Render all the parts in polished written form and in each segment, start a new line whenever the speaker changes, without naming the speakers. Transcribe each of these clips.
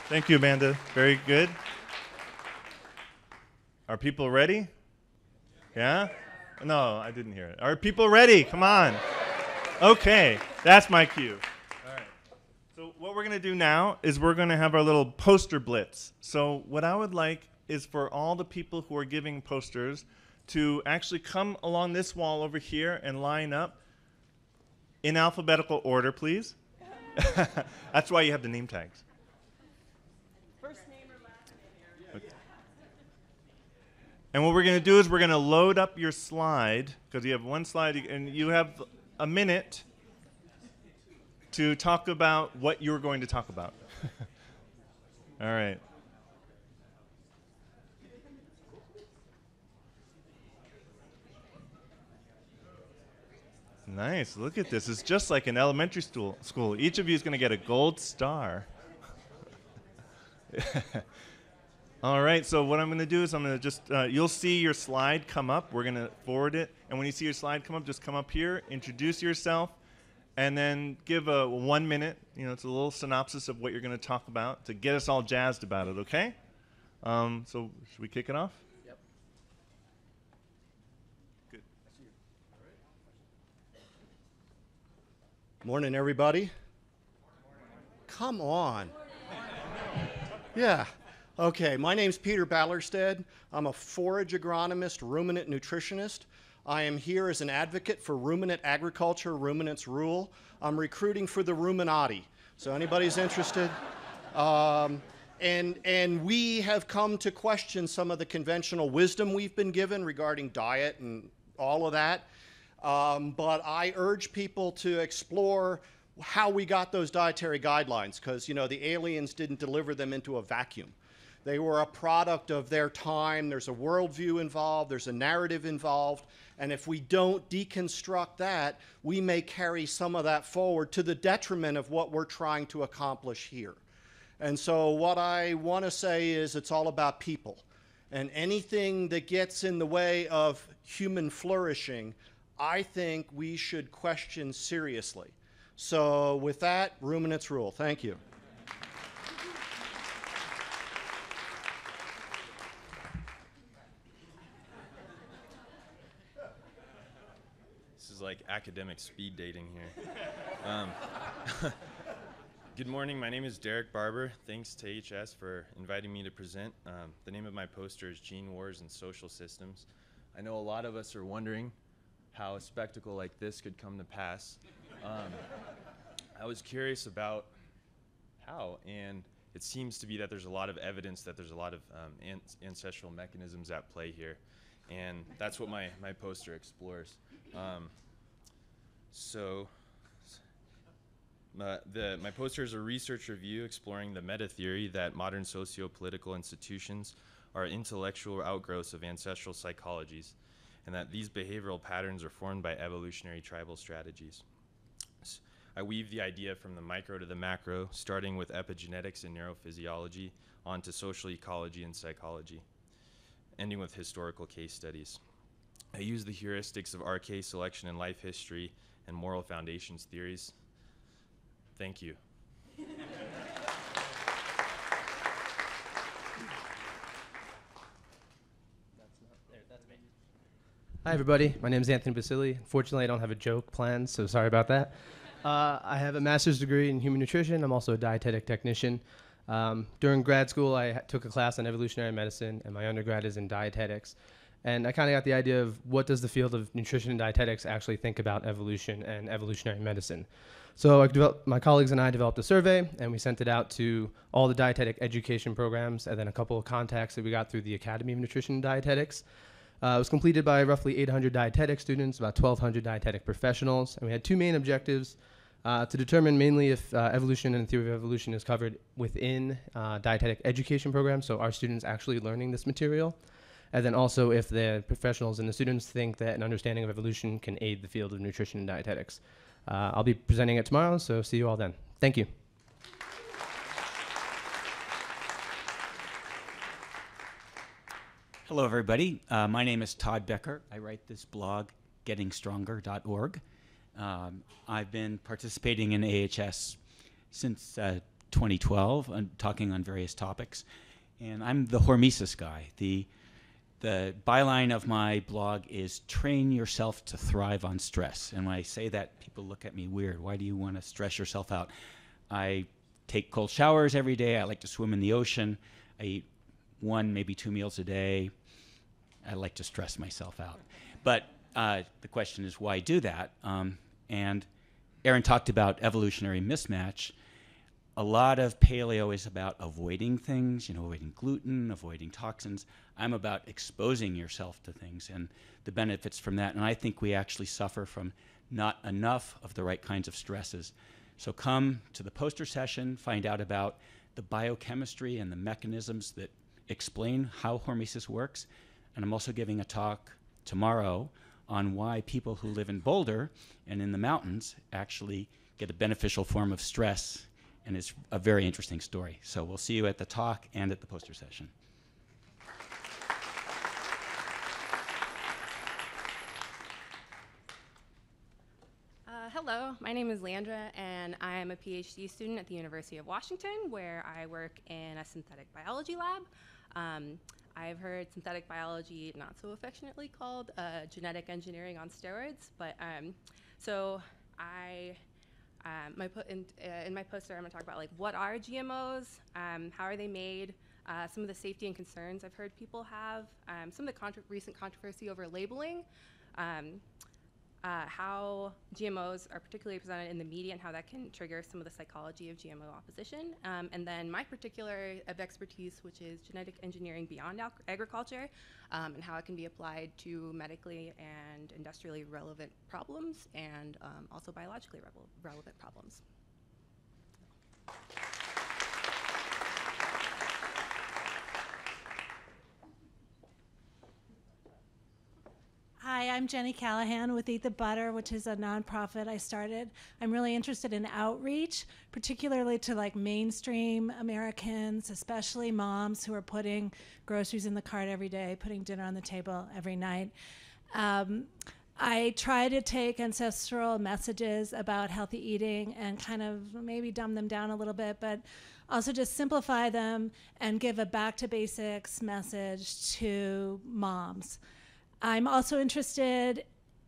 Thank you, Amanda. Very good. Are people ready? Yeah? No, I didn't hear it. Are people ready? Come on. Okay, that's my cue. All right. So what we're going to do now is we're going to have our little poster blitz. So what I would like is for all the people who are giving posters to actually come along this wall over here and line up in alphabetical order, please. That's why you have the name tags.
First name or last name?
Okay. And what we're going to do is we're going to load up your slide, because you have one slide, and you have a minute to talk about what you're going to talk about. All right. Nice. Look at this. It's just like an elementary school. Each of you is going to get a gold star. All right. So what I'm going to do is I'm going to just, you'll see your slide come up. We're going to forward it. And when you see your slide come up, just come up here, introduce yourself, and then give a 1 minute. You know, it's a little synopsis of what you're going to talk about to get us all jazzed about it, okay? So should we kick it off?
Yep.
Good.
Morning, everybody. Come on. Yeah. Okay, my name's Peter Ballerstedt. I'm a forage agronomist, ruminant nutritionist. I am here as an advocate for ruminant agriculture, ruminants rule. I'm recruiting for the Ruminati. So anybody's interested? And we have come to question some of the conventional wisdom we've been given regarding diet and all of that. But I urge people to explore how we got those dietary guidelines, because, you know, the aliens didn't deliver them into a vacuum. They were a product of their time. There's a worldview involved. There's a narrative involved. And if we don't deconstruct that, we may carry some of that forward to the detriment of what we're trying to accomplish here. And so what I want to say is it's all about people. And anything that gets in the way of human flourishing, I think we should question seriously. So with that, ruminants rule. Thank you.
This is like academic speed dating here. Good morning, my name is Derek Barber. Thanks to AHS for inviting me to present. The name of my poster is Gene Wars and Social Systems. I know a lot of us are wondering how a spectacle like this could come to pass. I was curious about how, and it seems to be that there's a lot of evidence that there's a lot of ancestral mechanisms at play here, and that's what my poster explores. My poster is a research review exploring the meta-theory that modern socio-political institutions are intellectual outgrowths of ancestral psychologies, and that these behavioral patterns are formed by evolutionary tribal strategies. I weave the idea from the micro to the macro, starting with epigenetics and neurophysiology, onto social ecology and psychology, ending with historical case studies. I use the heuristics of RK selection in life history and moral foundations theories. Thank you.
Hi, everybody. My name is Anthony Basili. Unfortunately, I don't have a joke planned, so sorry about that. I have a master's degree in human nutrition. I'm also a dietetic technician. During grad school, I took a class on evolutionary medicine, and my undergrad is in dietetics. And I kind of got the idea of what does the field of nutrition and dietetics actually think about evolution and evolutionary medicine. So my colleagues and I developed a survey, and we sent it out to all the dietetic education programs, and then a couple of contacts that we got through the Academy of Nutrition and Dietetics. It was completed by roughly 800 dietetic students, about 1,200 dietetic professionals, and we had two main objectives: to determine mainly if evolution and the theory of evolution is covered within dietetic education programs, so are students actually learning this material? And then also if the professionals and the students think that an understanding of evolution can aid the field of nutrition and dietetics. I'll be presenting it tomorrow, so see you all then. Thank you.
Hello, everybody. My name is Todd Becker. I write this blog, gettingstronger.org. I've been participating in AHS since 2012, talking on various topics. And I'm the hormesis guy. The byline of my blog is train yourself to thrive on stress. And when I say that, people look at me weird. Why do you want to stress yourself out? I take cold showers every day. I like to swim in the ocean. I eat 1, maybe 2 meals a day. I like to stress myself out. But the question is, why do that? And Aaron talked about evolutionary mismatch. A lot of paleo is about avoiding things, avoiding gluten, avoiding toxins. I'm about exposing yourself to things and the benefits from that. And I think we actually suffer from not enough of the right kinds of stresses. So come to the poster session, find out about the biochemistry and the mechanisms that explain how hormesis works. And I'm also giving a talk tomorrow on why people who live in Boulder and in the mountains actually get a beneficial form of stress. And it's a very interesting story. So we'll see you at the talk and at the poster session.
Hello, my name is Landra, and I am a PhD student at the University of Washington, where I work in a synthetic biology lab. I've heard synthetic biology not so affectionately called genetic engineering on steroids, but so I in my poster, I'm going to talk about what are GMOs, how are they made, some of the safety and concerns I've heard people have, some of the recent controversy over labeling, how GMOs are particularly presented in the media and how that can trigger some of the psychology of GMO opposition, and then my particular area of expertise, which is genetic engineering beyond agriculture, and how it can be applied to medically and industrially relevant problems, and also biologically relevant problems.
Hi, I'm Jenny Callahan with Eat the Butter, which is a nonprofit I started. I'm really interested in outreach, particularly to mainstream Americans, especially moms who are putting groceries in the cart every day, putting dinner on the table every night. I try to take ancestral messages about healthy eating and kind of maybe dumb them down a little bit, but also just simplify them and give a back to basics message to moms. I'm also interested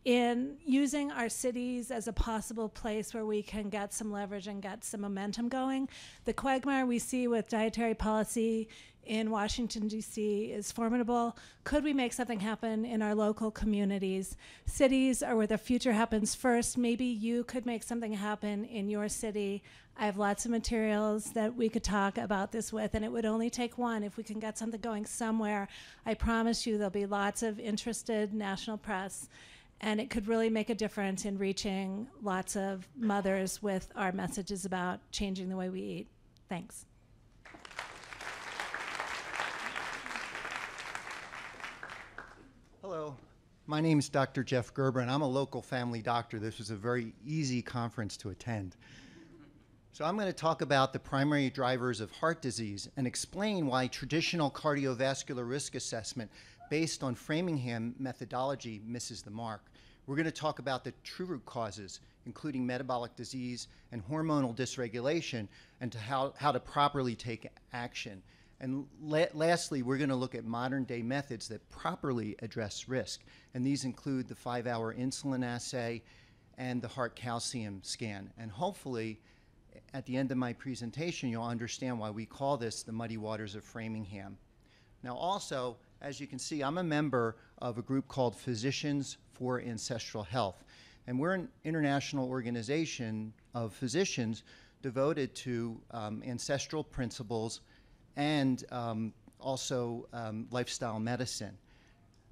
in using our cities as a possible place where we can get some leverage and get some momentum going. The quagmire we see with dietary policy in Washington, D.C. is formidable. Could we make something happen in our local communities? Cities are where the future happens first. Maybe you could make something happen in your city. I have lots of materials that we could talk about this with, and it would only take one. If we can get something going somewhere, I promise you there'll be lots of interested national press, and it could really make a difference in reaching lots of mothers with our messages about changing the way we eat. Thanks.
Hello, my name is Dr. Jeff Gerber, and I'm a local family doctor. This was a very easy conference to attend. So I'm going to talk about the primary drivers of heart disease and explain why traditional cardiovascular risk assessment based on Framingham methodology misses the mark. We're going to talk about the true root causes, including metabolic disease and hormonal dysregulation, and how to properly take action. And lastly, we're going to look at modern-day methods that properly address risk. And these include the 5-hour insulin assay and the heart calcium scan. And hopefully, at the end of my presentation, you'll understand why we call this the muddy waters of Framingham. Now also, as you can see, I'm a member of a group called Physicians for Ancestral Health. And we're an international organization of physicians devoted to ancestral principles and also lifestyle medicine.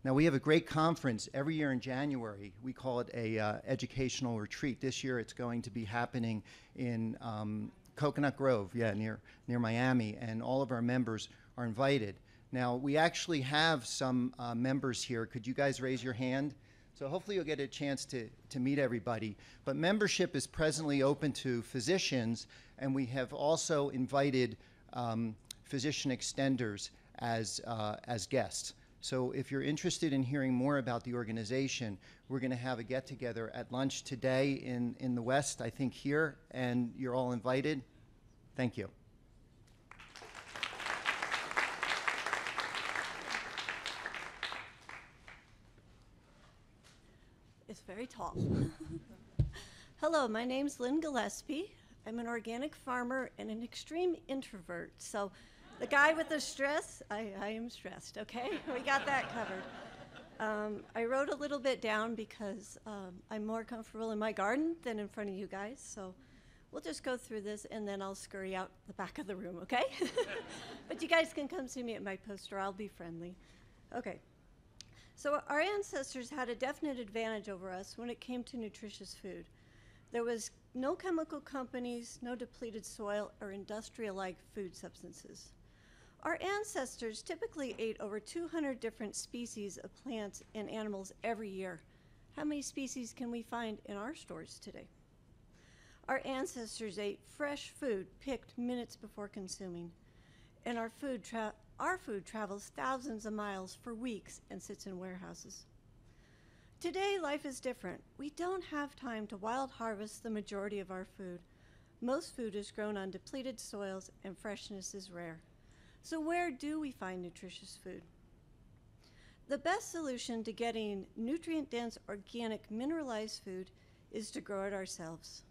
Now, we have a great conference every year in January. We call it a educational retreat. This year, it's going to be happening in Coconut Grove, near Miami, and all of our members are invited. Now, we actually have some members here. Could you guys raise your hand? So hopefully you'll get a chance to meet everybody. But membership is presently open to physicians, and we have also invited physician extenders as guests. So if you're interested in hearing more about the organization, we're going to have a get-together at lunch today in the West, I think here, and you're all invited. Thank you.
very tall. Hello, my name's Lynn Gillespie. I'm an organic farmer and an extreme introvert. So the guy with the stress, I am stressed, okay? We got that covered. I wrote a little bit down because I'm more comfortable in my garden than in front of you guys. So we'll just go through this and then I'll scurry out the back of the room, okay? But you guys can come see me at my poster. I'll be friendly. Okay. So our ancestors had a definite advantage over us when it came to nutritious food. There was no chemical companies, no depleted soil, or industrial-like food substances. Our ancestors typically ate over 200 different species of plants and animals every year. How many species can we find in our stores today? Our ancestors ate fresh food picked minutes before consuming, and our food travels thousands of miles for weeks and sits in warehouses. Today, life is different. We don't have time to wild harvest the majority of our food. Most food is grown on depleted soils and freshness is rare. So where do we find nutritious food? The best solution to getting nutrient-dense, organic, mineralized food is to grow it ourselves.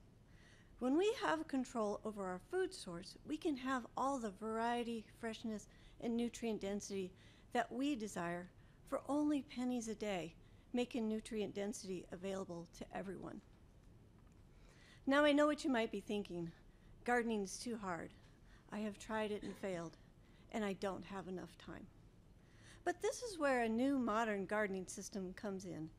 When we have control over our food source, we can have all the variety, freshness, and nutrient density that we desire for only pennies a day, making nutrient density available to everyone. Now I know what you might be thinking. Gardening is too hard. I have tried it and failed, and I don't have enough time. But this is where a new modern gardening system comes in.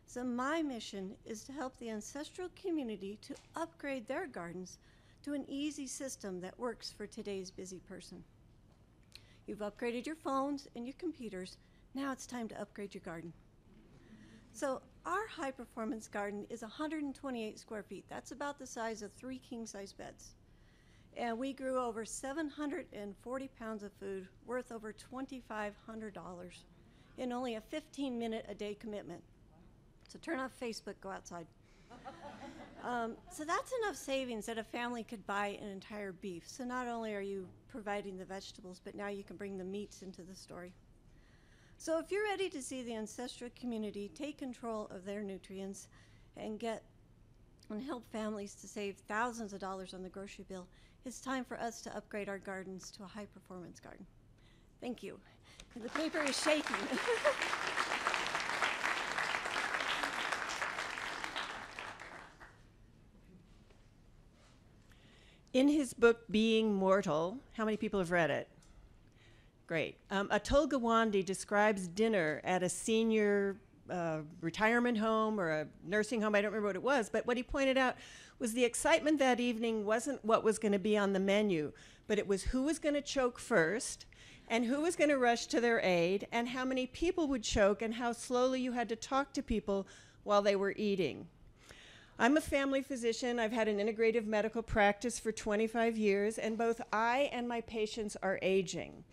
So my mission is to help the ancestral community to upgrade their gardens to an easy system that works for today's busy person. You've upgraded your phones and your computers. Now it's time to upgrade your garden. So our high-performance garden is 128 square feet. That's about the size of 3 king-size beds. And we grew over 740 pounds of food worth over $2,500 in only a 15-minute-a-day commitment. So turn off Facebook, go outside. So that's enough savings that a family could buy an entire beef. So not only are you providing the vegetables, but now you can bring the meats into the story. So if you're ready to see the ancestral community take control of their nutrients and help families to save thousands of dollars on the grocery bill, it's time for us to upgrade our gardens to a high-performance garden. Thank you. And the paper is shaking.
In his book, Being Mortal, how many people have read it? Great. Atul Gawande describes dinner at a senior retirement home or a nursing home. I don't remember what it was, but what he pointed out was the excitement that evening wasn't what was going to be on the menu, but it was who was going to choke first and who was going to rush to their aid and how many people would choke and how slowly you had to talk to people while they were eating. I'm a family physician. I've had an integrative medical practice for 25 years, and both I and my patients are aging.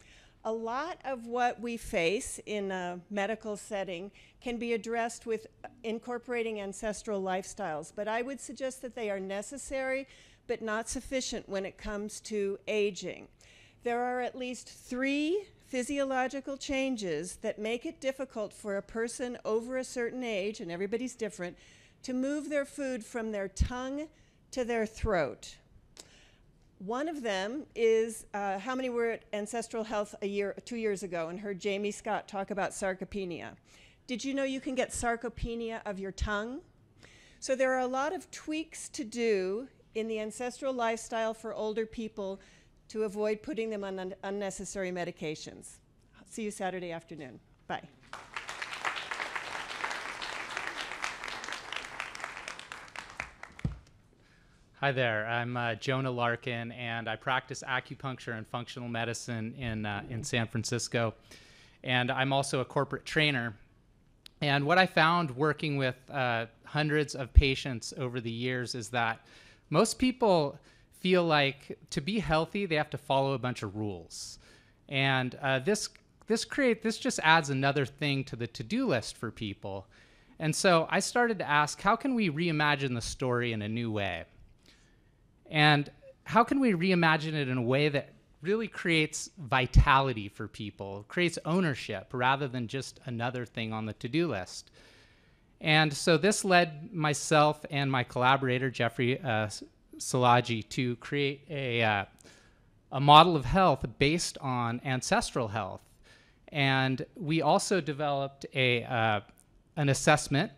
A lot of what we face in a medical setting can be addressed with incorporating ancestral lifestyles, but I would suggest that they are necessary but not sufficient when it comes to aging. There are at least 3 physiological changes that make it difficult for a person over a certain age, and everybody's different, to move their food from their tongue to their throat. One of them is how many were at Ancestral Health 2 years ago and heard Jamie Scott talk about sarcopenia? Did you know you can get sarcopenia of your tongue? So there are a lot of tweaks to do in the ancestral lifestyle for older people to avoid putting them on unnecessary medications. See you Saturday afternoon. Bye.
Hi there, I'm Jonah Larkin, and I practice acupuncture and functional medicine in San Francisco. And I'm also a corporate trainer. And what I found working with hundreds of patients over the years is that most people feel like to be healthy, they have to follow a bunch of rules. And this just adds another thing to the to-do list for people. And so I started to ask, how can we reimagine the story in a new way? And how can we reimagine it in a way that really creates vitality for people, creates ownership rather than just another thing on the to-do list? And so this led myself and my collaborator, Jeffrey Szilagyi, to create a model of health based on ancestral health. And we also developed an assessment.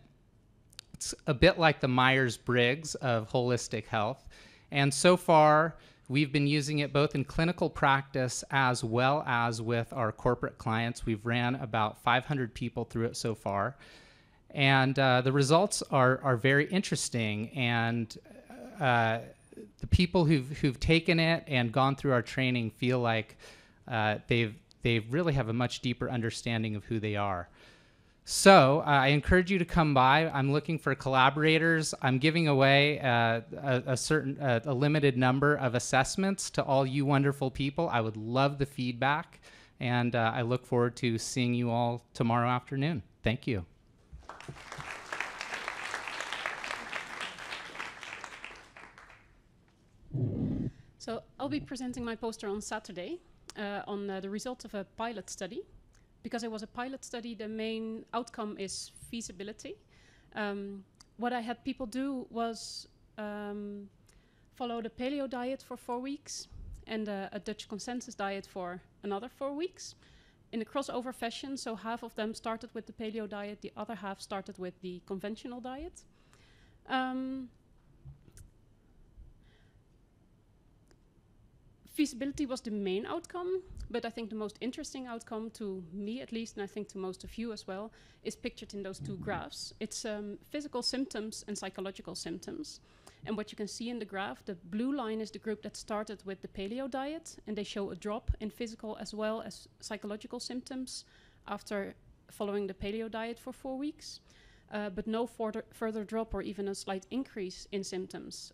It's a bit like the Myers-Briggs of holistic health. And so far, we've been using it both in clinical practice as well as with our corporate clients. We've ran about 500 people through it so far. And the results are very interesting. And the people who've taken it and gone through our training feel like they really have a much deeper understanding of who they are. So I encourage you to come by. I'm looking for collaborators. I'm giving away a limited number of assessments to all you wonderful people. I would love the feedback, and I look forward to seeing you all tomorrow afternoon. Thank you.
So I'll be presenting my poster on Saturday on the results of a pilot study. Because it was a pilot study, the main outcome is feasibility. What I had people do was follow the PALEO diet for 4 weeks and a Dutch consensus diet for another 4 weeks in a crossover fashion. So half of them started with the PALEO diet, the other half started with the conventional diet. Feasibility was the main outcome, but I think the most interesting outcome, to me at least, and I think to most of you as well, is pictured in those two graphs. It's physical symptoms and psychological symptoms. And what you can see in the graph, the blue line is the group that started with the PALEO diet, and they show a drop in physical as well as psychological symptoms after following the PALEO diet for 4 weeks. But no further drop or even a slight increase in symptoms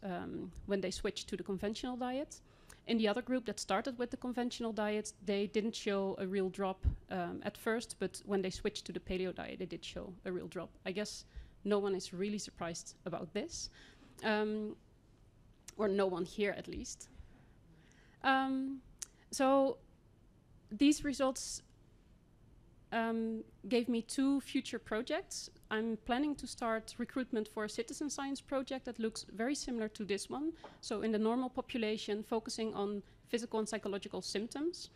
when they switched to the conventional diet. In the other group that started with the conventional diet, they didn't show a real drop at first, but when they switched to the PALEO diet, they did show a real drop. I guess no one is really surprised about this, or no one here at least. So these results gave me 2 future projects. I'm planning to start recruitment for a citizen science project that looks very similar to this one. So in the normal population, focusing on physical and psychological symptoms.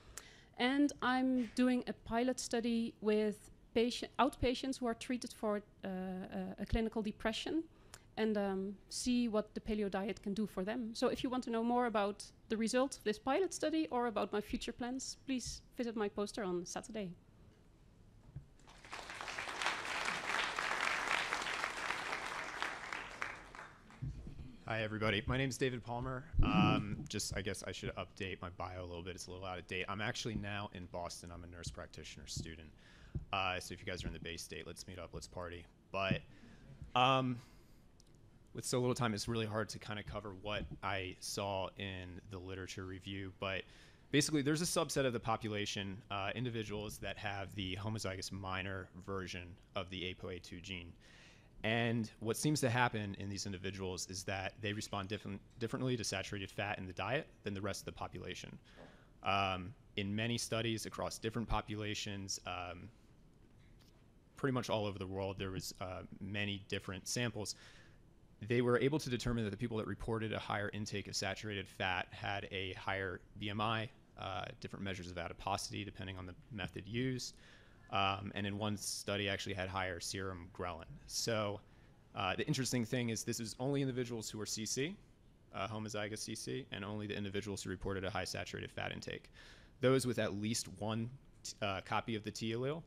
And I'm doing a pilot study with outpatients who are treated for a clinical depression and see what the PALEO diet can do for them. So if you want to know more about the results of this pilot study or about my future plans, please visit my poster on Saturday.
Hi, everybody. My name is David Palmer. I guess I should update my bio a little bit. It's a little out of date. I'm actually now in Boston. I'm a nurse practitioner student. So if you guys are in the Bay State, let's meet up, let's party. But with so little time, it's really hard to kind of cover what I saw in the literature review. But basically, there's a subset of the population, individuals that have the homozygous minor version of the APOA2 gene. And what seems to happen in these individuals is that they respond differently to saturated fat in the diet than the rest of the population. In many studies across different populations, pretty much all over the world, there was many different samples. They were able to determine that the people that reported a higher intake of saturated fat had a higher BMI, different measures of adiposity depending on the method used. And in one study actually had higher serum ghrelin. So the interesting thing is this is only individuals who are CC, homozygous CC, and only the individuals who reported a high saturated fat intake. Those with at least one copy of the T allele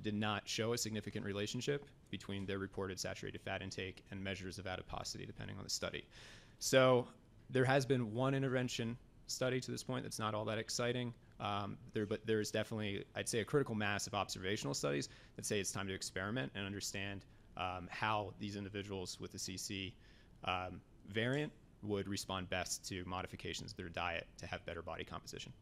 did not show a significant relationship between their reported saturated fat intake and measures of adiposity depending on the study. So there has been one intervention study to this point that's not all that exciting. But there's definitely, I'd say, a critical mass of observational studies that say it's time to experiment and understand how these individuals with the CC variant would respond best to modifications of their diet to have better body composition.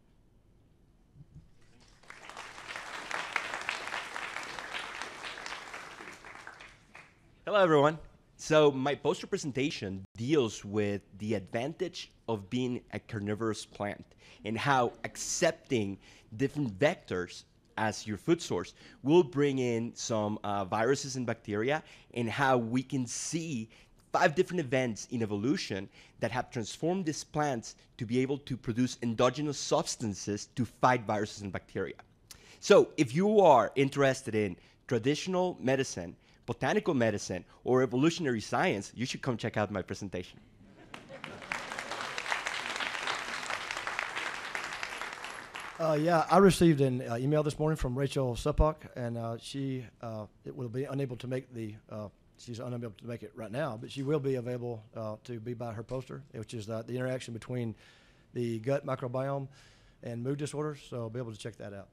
Hello, everyone. So my poster presentation deals with the advantage of being a carnivorous plant and how accepting different vectors as your food source will bring in some viruses and bacteria, and how we can see 5 different events in evolution that have transformed these plants to be able to produce endogenous substances to fight viruses and bacteria. So if you are interested in traditional medicine, botanical medicine, or evolutionary science, you should come check out my presentation.
Yeah, I received an email this morning from Rachel Suppak, and she will be unable to make the, she's unable to make it right now, but she will be available to be by her poster, which is the interaction between the gut microbiome and mood disorders, so I'll be able to check that out.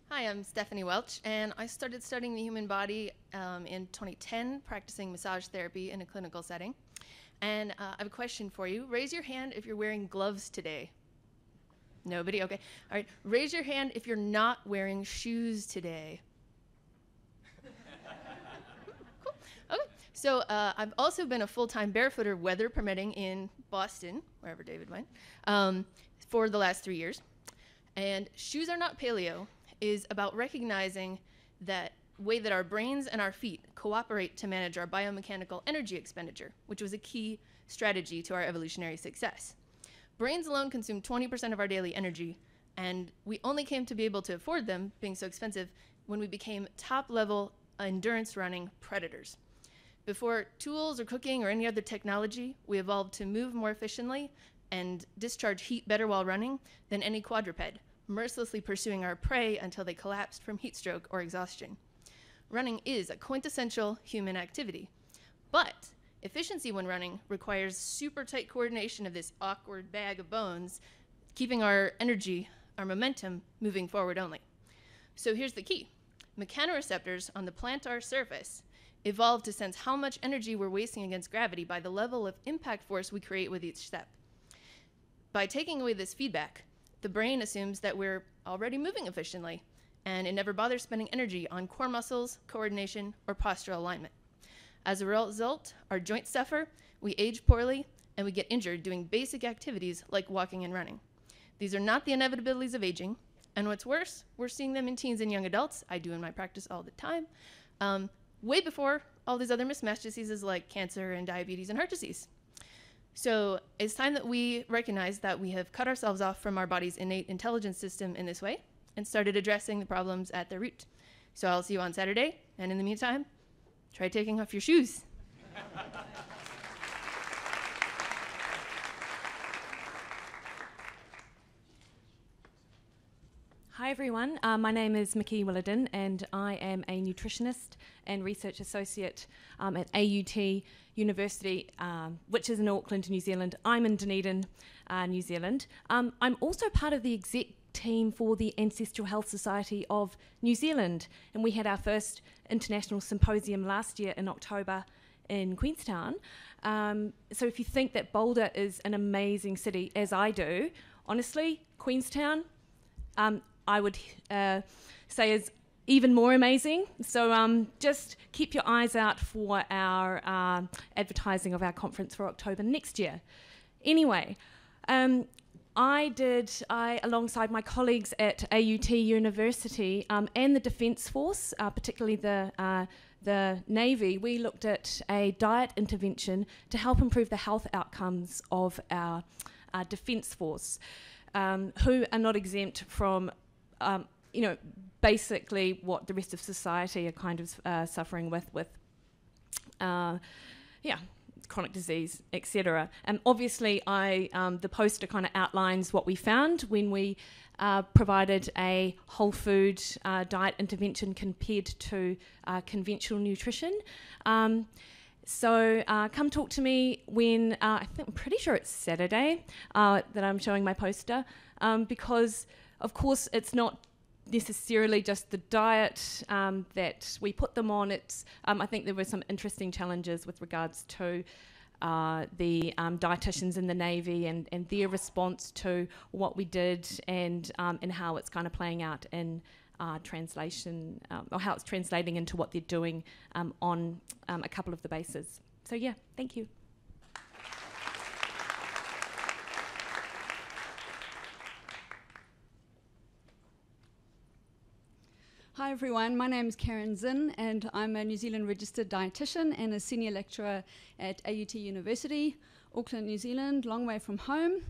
Hi, I'm Stephanie Welch, and I started studying the human body in 2010, practicing massage therapy in a clinical setting. And I have a question for you. Raise your hand if you're wearing gloves today. Nobody? Okay. All right. Raise your hand if you're not wearing shoes today. Cool. Okay. So I've also been a full-time barefooter, weather permitting, in Boston, wherever David went, for the last 3 years. And Shoes Are Not Paleo is about recognizing that way that our brains and our feet cooperate to manage our biomechanical energy expenditure, which was a key strategy to our evolutionary success. Brains alone consume 20% of our daily energy, and we only came to be able to afford them, being so expensive, when we became top-level endurance running predators. Before tools or cooking or any other technology, we evolved to move more efficiently and discharge heat better while running than any quadruped, mercilessly pursuing our prey until they collapsed from heat stroke or exhaustion. Running is a quintessential human activity, but efficiency when running requires super tight coordination of this awkward bag of bones, keeping our energy, our momentum, moving forward only. So here's the key. Mechanoreceptors on the plantar surface evolved to sense how much energy we're wasting against gravity by the level of impact force we create with each step. By taking away this feedback, the brain assumes that we're already moving efficiently, and it never bothers spending energy on core muscles, coordination, or postural alignment. As a result, our joints suffer, we age poorly, and we get injured doing basic activities like walking and running. These are not the inevitabilities of aging, and what's worse, we're seeing them in teens and young adults. I do in my practice all the time, way before all these other mismatched diseases like cancer and diabetes and heart disease. So it's time that we recognize that we have cut ourselves off from our body's innate intelligence system in this way and started addressing the problems at their root. So I'll see you on Saturday, and in the meantime, try taking off your shoes.
Hi everyone, my name is Mickey Williden, and I am a nutritionist and research associate at AUT University, which is in Auckland, New Zealand. I'm in Dunedin, New Zealand. I'm also part of the exec team for the Ancestral Health Society of New Zealand, and we had our first international symposium last year in October in Queenstown. So if you think that Boulder is an amazing city, as I do, honestly, Queenstown, I would say is even more amazing. So just keep your eyes out for our advertising of our conference for October next year. Anyway, I, alongside my colleagues at AUT University and the Defence Force, particularly the Navy, we looked at a diet intervention to help improve the health outcomes of our Defence Force, who are not exempt from, basically what the rest of society are kind of suffering with chronic disease, etc. Obviously, the poster kind of outlines what we found when we provided a whole food diet intervention compared to conventional nutrition. So come talk to me when, I'm pretty sure it's Saturday that I'm showing my poster, because of course it's not necessarily just the diet that we put them on. It's I think there were some interesting challenges with regards to the dietitians in the Navy and their response to what we did and how it's kind of playing out in translation, or how it's translating into what they're doing on a couple of the bases. So yeah, thank you.
Hi everyone, my name is Karen Zinn and I'm a New Zealand registered dietitian and a senior lecturer at AUT University, Auckland, New Zealand, long way from home.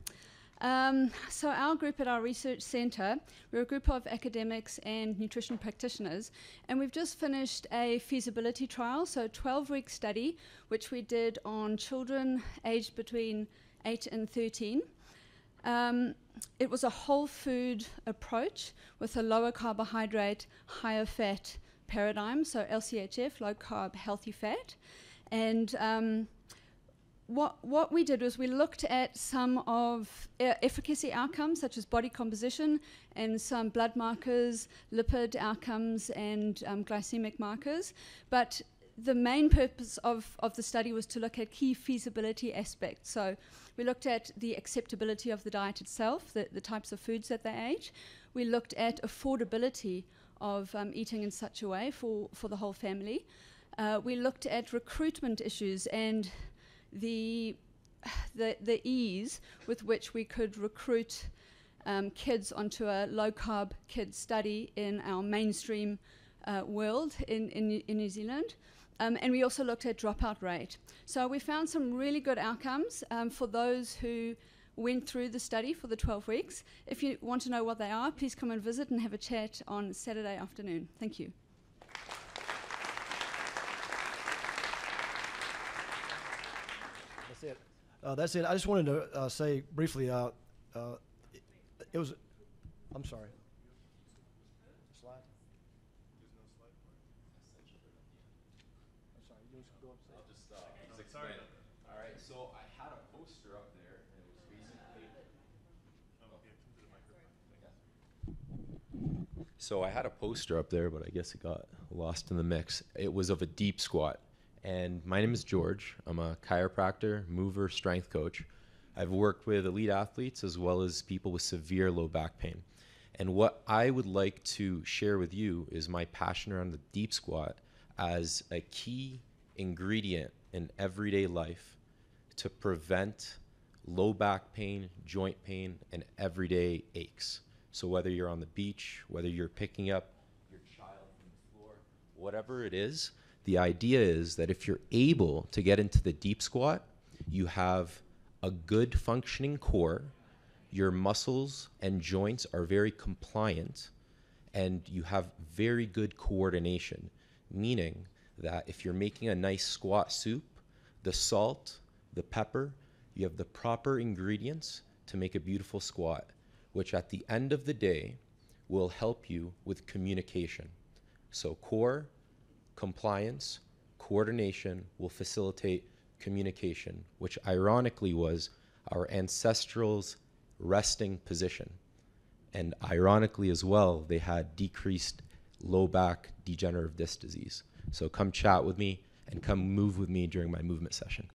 So our group at our research centre, we're a group of academics and nutrition practitioners, and we've just finished a feasibility trial, so a 12-week study, which we did on children aged between 8 and 13. It was a whole food approach with a lower carbohydrate, higher fat paradigm, so LCHF, low carb, healthy fat. And what we did was we looked at some of efficacy outcomes such as body composition and some blood markers, lipid outcomes and glycemic markers. But the main purpose of the study was to look at key feasibility aspects. So we looked at the acceptability of the diet itself, the types of foods that they ate. We looked at affordability of eating in such a way for the whole family. We looked at recruitment issues and the ease with which we could recruit kids onto a low-carb kid study in our mainstream world in New Zealand. And we also looked at dropout rate. So we found some really good outcomes for those who went through the study for the 12 weeks. If you want to know what they are, please come and visit and have a chat on Saturday afternoon. Thank you.
That's it. That's it. I just wanted to say briefly, it was, I'm sorry. Slide? There's no slide for it? I'm sorry, you just go up and say
I'll just explain it. All right, so I had a poster up there, and it was basically... So I had a poster up there, but I guess it got lost in the mix. It was of a deep squat. And my name is George. I'm a chiropractor, mover, strength coach. I've worked with elite athletes as well as people with severe low back pain. And what I would like to share with you is my passion around the deep squat as a key ingredient in everyday life to prevent low back pain, joint pain, and everyday aches. So whether you're on the beach, whether you're picking up your child from the floor, whatever it is, the idea is that if you're able to get into the deep squat, you have a good functioning core, your muscles and joints are very compliant, and you have very good coordination, meaning that if you're making a nice squat soup, the salt, the pepper, you have the proper ingredients to make a beautiful squat, which at the end of the day will help you with communication. So core, compliance, coordination will facilitate communication, which ironically was our ancestrals' resting position. And ironically as well, they had decreased low back degenerative disc disease. So come chat with me and come move with me during my movement session.